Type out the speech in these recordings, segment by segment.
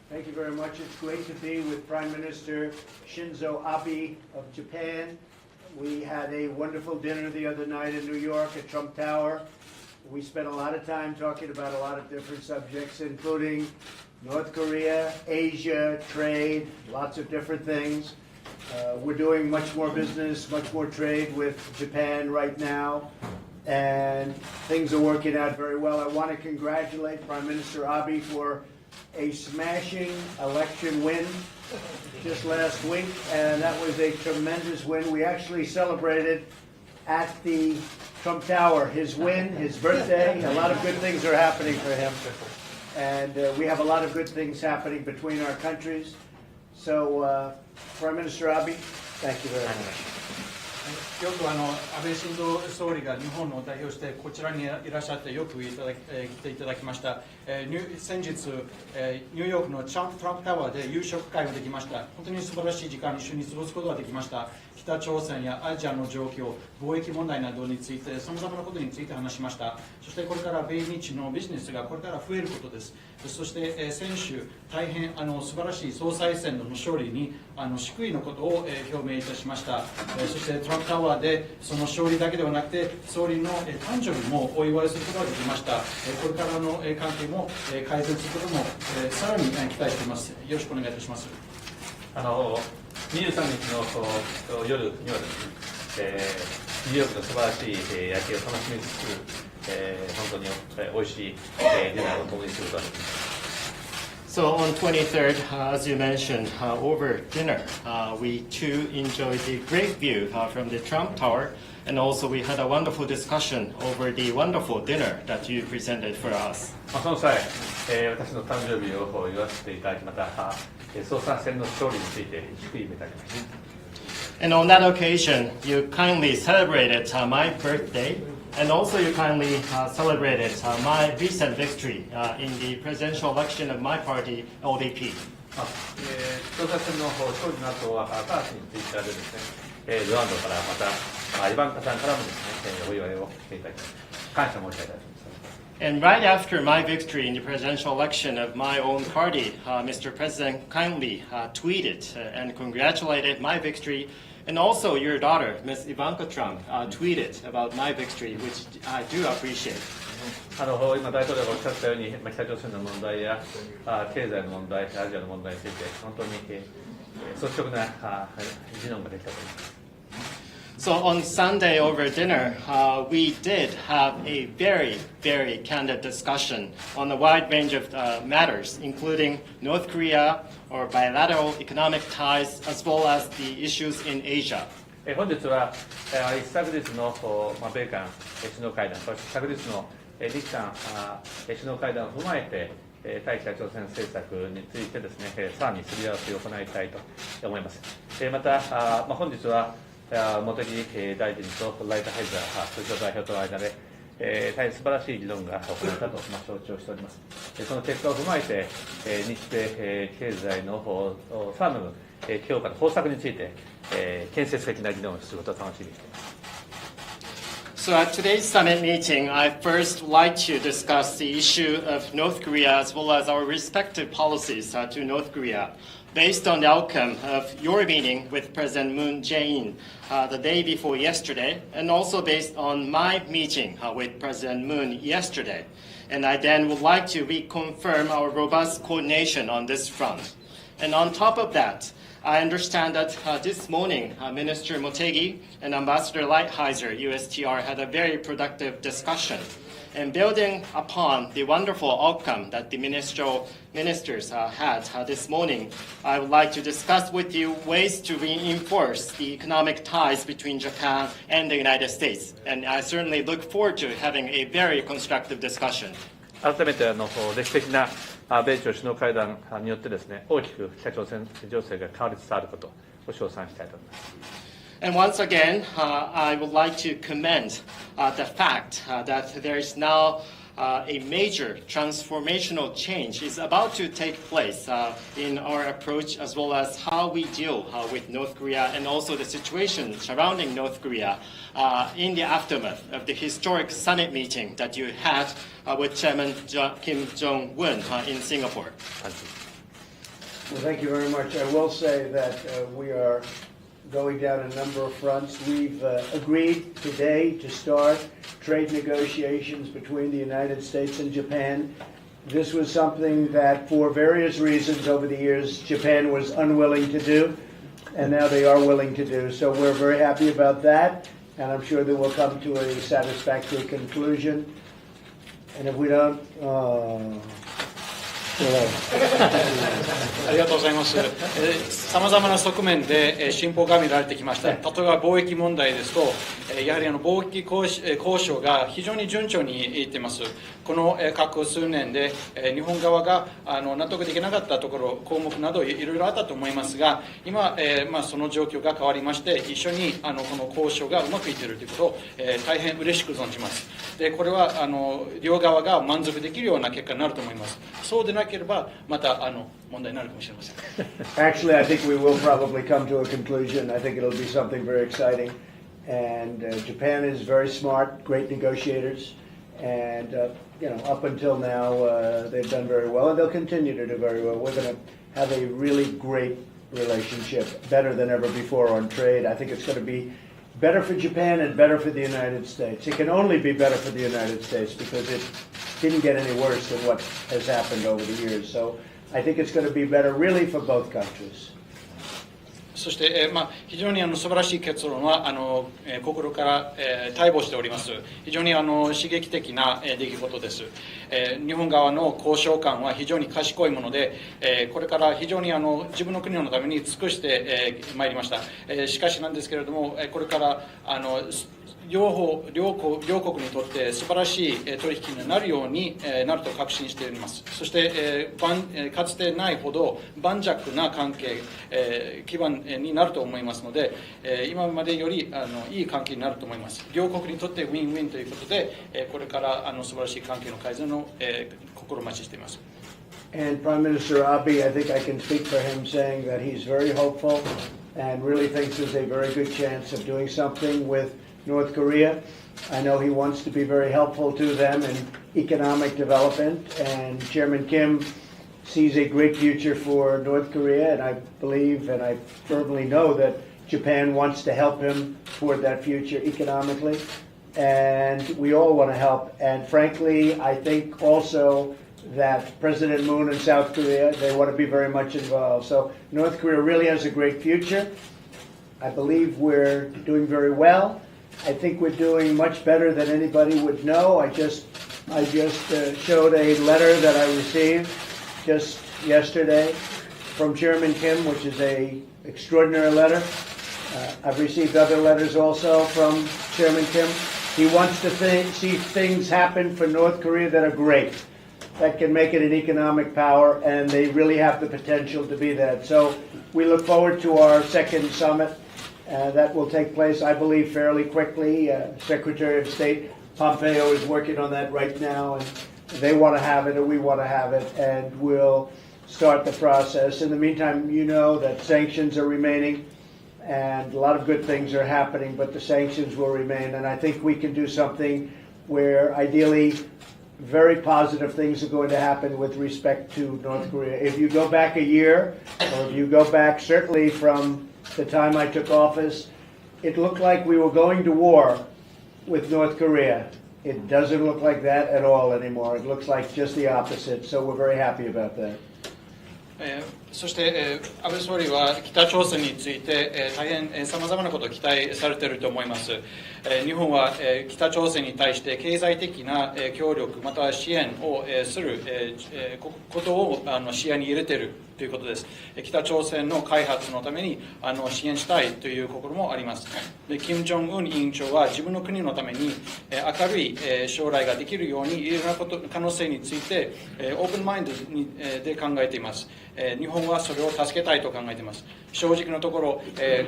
Thank you very much. It's great to be with Prime Minister Shinzo Abe of Japan. We had a wonderful dinner the other night in New York at Trump Tower. We spent a lot of time talking about a lot of different subjects, including North Korea, Asia, trade, lots of different things. We're doing much more business, much more trade with Japan right now, and things are working out very well. I want to congratulate Prime Minister Abe for a smashing election win just last week, and that was a tremendous win. We actually celebrated at the Trump Tower his win, his birthday. A lot of good things are happening for him, and we have a lot of good things happening between our countries. So, Prime Minister Abe, thank you very much. よく安倍晋三総理が日本を代表してこちらにいらっしゃってよく来ていただきました。先日、ニューヨークのトランプタワーで夕食会をできました。本当に素晴らしい時間に一緒に過ごすことができました。北朝鮮やアジアの状況、貿易問題などについて、さまざまなことについて話しました。そしてこれから米日のビジネスがこれから増えることです。そして先週、大変素晴らしい総裁選の勝利に祝意のことを表明いたしました。そしてトランプタワーでその勝利だけではなくて、総理の誕生日もお祝いすることができました。これからの関係も改善することもさらに期待しています。よろしくお願いいたします。23日の夜にはですね、ニューヨークの素晴らしい夜景を楽しみつつ、本当に美味しいディナーを共にすることができます。So on 23rd, as you mentioned, over dinner, we too enjoyed the great view from the Trump Tower, and also we had a wonderful discussion over the wonderful dinner that you presented for us. その際、私の誕生日を祝わせていただき、また総裁選の勝利について祝意をいただきました。And on that occasion, you kindly celebrated my birthday, and also you kindly celebrated my recent victory in the presidential election of my party, LDP. 総裁選の勝利の後は、新しいツイッターでですね、ルワンドからまたイバンカさんからもですね、お祝いをしていただき、感謝申し上げたいと思います。And right after my victory in the presidential election of my own party, Mr. President kindly tweeted and congratulated my victory. And also your daughter, Ms. Ivanka Trump, tweeted about my victory, which I do appreciate. 今、大統領がおっしゃったように、北朝鮮の問題や経済の問題、アジアの問題について、本当に率直な議論ができたと思います。So on Sunday over dinner, we did have a very, very candid discussion on a wide range of matters, including North Korea or bilateral economic ties, as well as the issues in Asia. 本日は一昨日の米韓首脳会談、そして昨日の日韓首脳会談を踏まえて、対北朝鮮政策についてですね、さらにすり合わせを行いたいと思います。また、本日は茂木大臣とライトハイザー通商代表との間で、大変素晴らしい議論が行われたと承知をしております。その結果を踏まえて、日米経済のさらなる強化の方策について、建設的な議論をすることを楽しみにしています。So at today's summit meeting, I first like to discuss the issue of North Korea as well as our respective policies to North Korea. Based on the outcome of your meeting with President Moon Jae-in the day before yesterday, and also based on my meeting with President Moon yesterday. And I then would like to reconfirm our robust coordination on this front. And on top of that, I understand that this morning, Minister Motegi and Ambassador Lighthizer, USTR, had a very productive discussion. And building upon the wonderful outcome that the ministers had this morning, I would like to discuss with you ways to reinforce the economic ties between Japan and the United States. And I certainly look forward to having a very constructive discussion. 改めて歴史的な米朝首脳会談によってですね、大きく北朝鮮情勢が変わりつつあることを称賛したいと思います。And once again, I would like to commend the fact that there is now a major transformational change is about to take place in our approach as well as how we deal with North Korea and also the situation surrounding North Korea in the aftermath of the historic summit meeting that you had with Chairman Kim Jong-un in Singapore. Well, thank you very much. I will say that we are going down a number of fronts. We've agreed today to start trade negotiations between the United States and Japan. This was something that, for various reasons over the years, Japan was unwilling to do, and now they are willing to do. So we're very happy about that, and I'm sure that we'll come to a satisfactory conclusion. And if we don't, ありがとうございます。さまざまな側面で進歩が見られてきました。例えば貿易問題ですと、やはり貿易交渉が非常に順調にいっています。この過去数年で日本側が納得できなかったところ、項目などいろいろあったと思いますが、今、その状況が変わりまして、一緒にこの交渉がうまくいっているということを大変嬉しく存じます。で、これは両側が満足できるような結果になると思います。そうでなければまた問題になるかもしれません。Actually, I think we will probably come to a conclusion. I think it'll be something very exciting. And Japan is very smart, great negotiators, and up until now, they've done very well, and they'll continue to do very well. We're going to have a really great relationship, better than ever before on trade. I think it's going to be better for Japan and better for the United States. It can only be better for the United States because it didn't get any worse than what has happened over the years. So I think it's going to be better really for both countries. そして、非常に素晴らしい結論は心から、待望しております。非常に刺激的な出来事です。日本側の交渉官は非常に賢いもので、これから非常に自分の国のために尽くしてまいりました。しかしなんですけれども、これから両国にとって素晴らしい取引になるようになると確信しております。そして、かつてないほど盤石な関係、基盤になると思いますので、今までよりいい関係になると思います。両国にとってウィンウィンということで、これから素晴らしい関係の改善を心待ちしています。And Prime Minister Abe, I think I can speak for him saying that he's very hopeful and really thinks there's a very good chance of doing something with North Korea. I know he wants to be very helpful to them in economic development, and Chairman Kim sees a great future for North Korea, and I believe and I firmly know that Japan wants to help him toward that future economically, and we all want to help. And frankly, I think also that President Moon in South Korea, they want to be very much involved. So North Korea really has a great future. I believe we're doing very well. I think we're doing much better than anybody would know. I just showed a letter that I received just yesterday from Chairman Kim, which is an extraordinary letter. I've received other letters also from Chairman Kim. He wants to see things happen for North Korea that are great, that can make it an economic power, and they really have the potential to be that. So we look forward to our second summit. That will take place, I believe, fairly quickly. Secretary of State Pompeo is working on that right now, and they want to have it, and we want to have it, and we'll start the process. In the meantime, you know that sanctions are remaining, and a lot of good things are happening, but the sanctions will remain, and I think we can do something where ideally very positive things are going to happen with respect to North Korea. If you go back a year, or if you go back certainly from the time I took office, it looked like we were going to war with North Korea. It doesn't look like that at all anymore. It looks like just the opposite, so we're very happy about that. そして、安倍総理は北朝鮮について、大変さまざまなことを期待されていると思います。日本は北朝鮮に対して経済的な協力または支援をすることを視野に入れているということです。北朝鮮の開発のために支援したいという心もあります。金正恩委員長は自分の国のために明るい将来ができるようにいろいろな可能性についてオープンマインドで考えています。日本はそれを助けたいと考えています。正直なところ、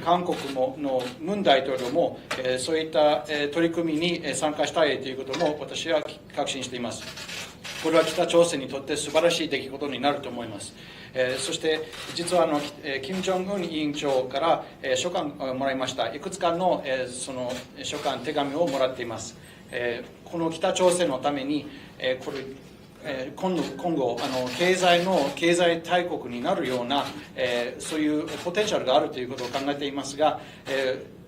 韓国のムン大統領もそういった取り組みに参加したいということも私は確信しています。これは北朝鮮にとって素晴らしい出来事になると思います。そして実は金正恩委員長から書簡をもらいました。いくつかのその書簡手紙をもらっています。この北朝鮮のためにこれ今後経済大国になるような、そういうポテンシャルがあるということを考えていますが、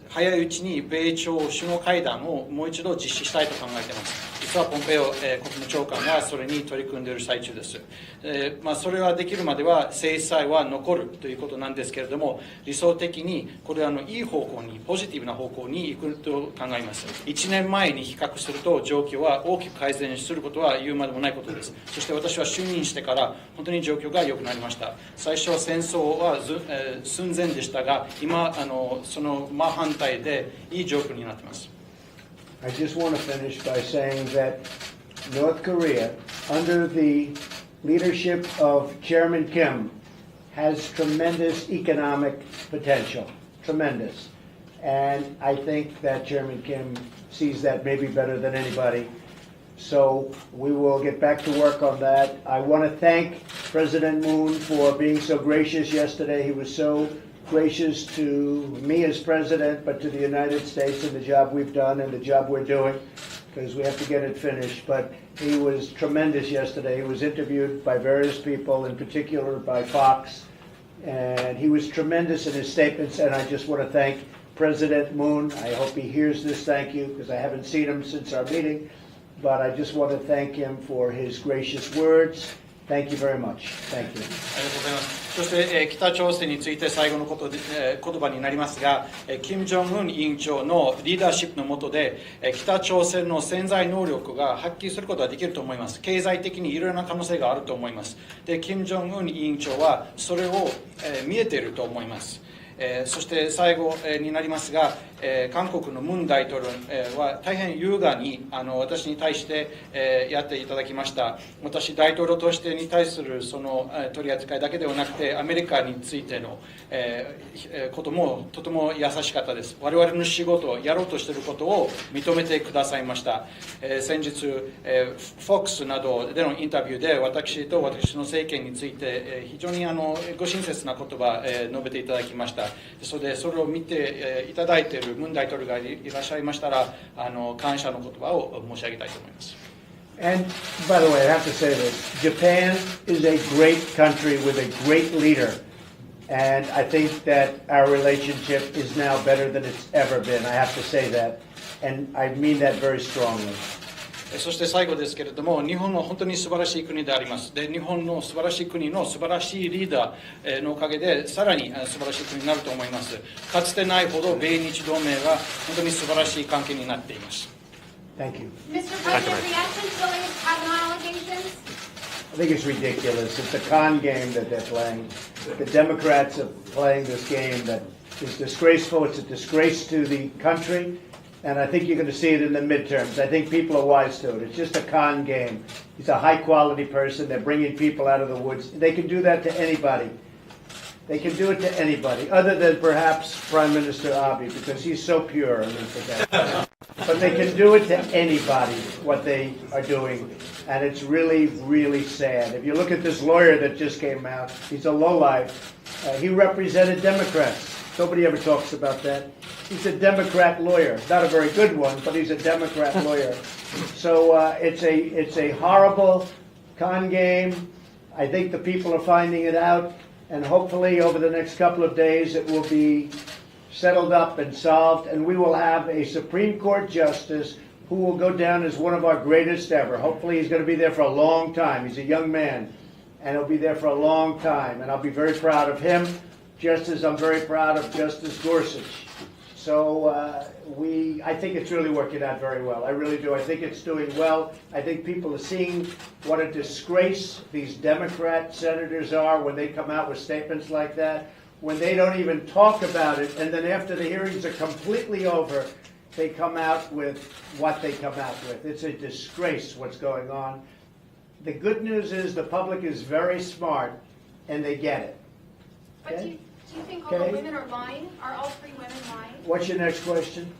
早いうちに米朝首脳会談をもう一度実施したいと考えています。実はポンペオ、国務長官がそれに取り組んでいる最中です。それはできるまでは制裁は残るということなんですけれども、理想的にこれはいい方向に、ポジティブな方向に行くと考えます。1年前に比較すると状況は大きく改善することは言うまでもないことです。そして私は就任してから本当に状況が良くなりました。最初は戦争は寸前でしたが、今その真反対でいい状況になっています。I just want to finish by saying that North Korea, under the leadership of Chairman Kim, has tremendous economic potential, tremendous. And I think that Chairman Kim sees that maybe better than anybody. So we will get back to work on that. I want to thank President Moon for being so gracious yesterday. He was so gracious to me as president, but to the United States and the job we've done and the job we're doing, because we have to get it finished. But he was tremendous yesterday. He was interviewed by various people, in particular by Fox, and he was tremendous in his statements, and I just want to thank President Moon. I hope he hears this thank you, because I haven't seen him since our meeting, but I just want to thank him for his gracious words. Thank you very much. Thank you. ありがとうございます。そして、北朝鮮について最後の言葉になりますが、金正恩委員長のリーダーシップの下で、北朝鮮の潜在能力が発揮することができると思います。経済的にいろいろな可能性があると思います。で、金正恩委員長はそれを、見えていると思います。そして最後になりますが、韓国のムン大統領は大変優雅に私に対してやっていただきました。私、大統領としてに対するその取り扱いだけではなくて、アメリカについてのこともとても優しかったです。我々の仕事をやろうとしていることを認めてくださいました。先日、FOX などでのインタビューで私と私の政権について非常にご親切な言葉述べていただきました。それを見ていただいているムン大統領がいらっしゃいましたら、感謝の言葉を申し上げたいと思います。And by the way, I have to say this, Japan is a great country with a great leader. And I think that our relationship is now better than it's ever been. I have to say that. And I mean that very strongly. そして最後ですけれども、日本の本当に素晴らしい国であります。で、日本の素晴らしい国の素晴らしいリーダーのおかげで、さらに素晴らしい国になると思います。かつてないほど米日同盟は本当に素晴らしい関係になっています。Thank you. Mr. President, reaction to the latest Kavanaugh allegations? I think it's ridiculous. It's a con game that they're playing. The Democrats are playing this game that is disgraceful. It's a disgrace to the country. And I think you're going to see it in the midterms. I think people are wise to it. It's just a con game. He's a high-quality person. They're bringing people out of the woods. They can do that to anybody. They can do it to anybody, other than perhaps Prime Minister Abe, because he's so pure. But they can do it to anybody, what they are doing. And it's really, really sad. If you look at this lawyer that just came out, he's a lowlife. He represented Democrats. Nobody ever talks about that. He's a Democrat lawyer. Not a very good one, but he's a Democrat lawyer. So it's a horrible con game. I think the people are finding it out, and hopefully over the next couple of days it will be settled up and solved, and we will have a Supreme Court justice who will go down as one of our greatest ever. Hopefully he's going to be there for a long time. He's a young man, and he'll be there for a long time, and I'll be very proud of him, just as I'm very proud of Justice Gorsuch. So I think it's really working out very well. I really do. I think it's doing well. I think people are seeing what a disgrace these Democrat senators are when they come out with statements like that, when they don't even talk about it, and then after the hearings are completely over, they come out with what they come out with. It's a disgrace what's going on. The good news is the public is very smart, and they get it. But Okay? do you think all the women are lying? Are all three women lying? What's your next question?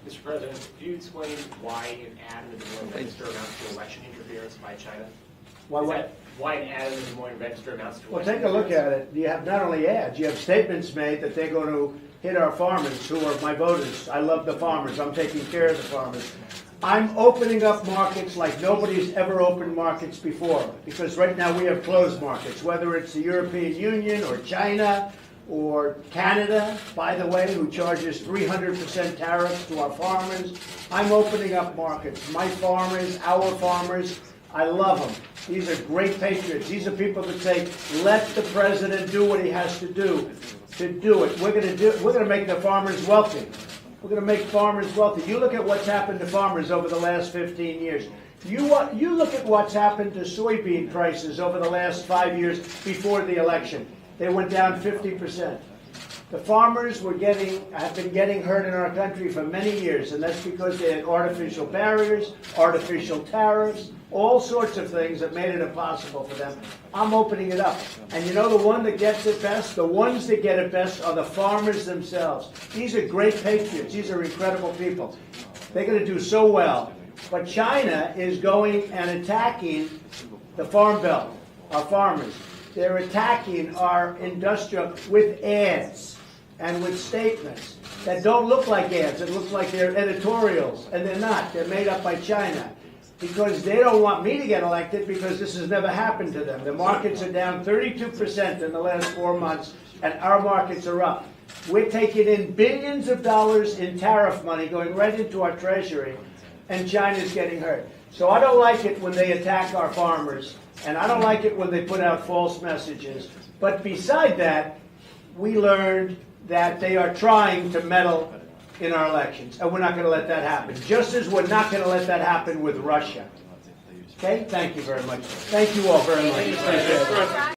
Mr. President, could you explain why an ad in the Des Moines Register amounts to election interference by China? Why Is what? that why an ad in the Des Moines Register amounts to Well, election take a look interference? at it. You have not only ads, you have statements made that they're going to hit our farmers, who are my voters. I love the farmers. I'm taking care of the farmers. I'm opening up markets like nobody's ever opened markets before, because right now we have closed markets, whether it's the European Union or China or Canada, by the way, who charges 300% tariffs to our farmers. I'm opening up markets. My farmers, our farmers, I love them. These are great patriots. These are people that say, let the president do what he has to do it. We're going to make the farmers wealthy. We're going to make farmers wealthy. You look at what's happened to farmers over the last 15 years. You look at what's happened to soybean prices over the last 5 years before the election. They went down 50%. The farmers have been getting hurt in our country for many years, and that's because they had artificial barriers, artificial tariffs, all sorts of things that made it impossible for them. I'm opening it up. And you know the one that gets it best? The ones that get it best are the farmers themselves. These are great patriots. These are incredible people. They're going to do so well. But China is going and attacking the Farm Belt, our farmers. They're attacking our industrial with ads and with statements that don't look like ads. It looks like they're editorials, and they're not. They're made up by China because they don't want me to get elected because this has never happened to them. The markets are down 32% in the last 4 months, and our markets are up. We're taking in billions of dollars in tariff money going right into our treasury, and China's getting hurt. So I don't like it when they attack our farmers, and I don't like it when they put out false messages. But beside that, we learned that they are trying to meddle in our elections, and we're not going to let that happen. Just as we're not going to let that happen with Russia. Okay? Thank you very much. Thank you all very much. Appreciate it.